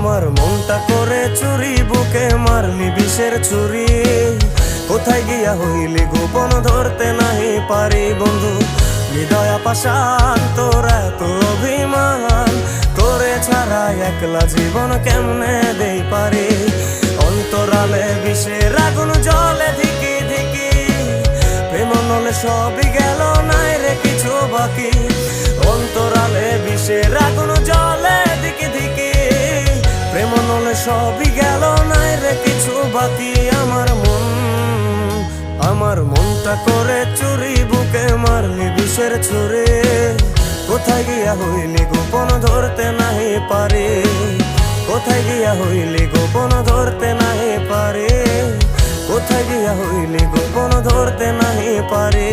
আমার মনটা করে চুরি, বুকে মারলি বিষের ছুরি। কোথায় গিয়া হইলি গোপন ধরতে নাহি পারি বন্ধু। হৃদয় পাষাণ তোর এত অভিমান, তোরে ছাড়া একলা জীবন কেমনে দেই পারি। অন্তরালে বিষের আগুন জ্বলে ধিকি ধিকি, প্রেম নলে সবই গেল নাই রে কিছু বাকি। অন্তরালে বিষের আগুন জ্বলে ধিকি ধিকি, প্রেম নলে সবই গেল নাই রে কিছু বাকি। আমার মনটা করে চুরি, বুকে মারলি বিষের ছুরি। কোথায় গিয়া হইলি গোপন ধরতে নাহি পারি। কোথায় গিয়া হইলি গোপন ধরতে নাহি পারি। কোথায় গিয়া হইলি গোপন ধরতে নাহি পারি।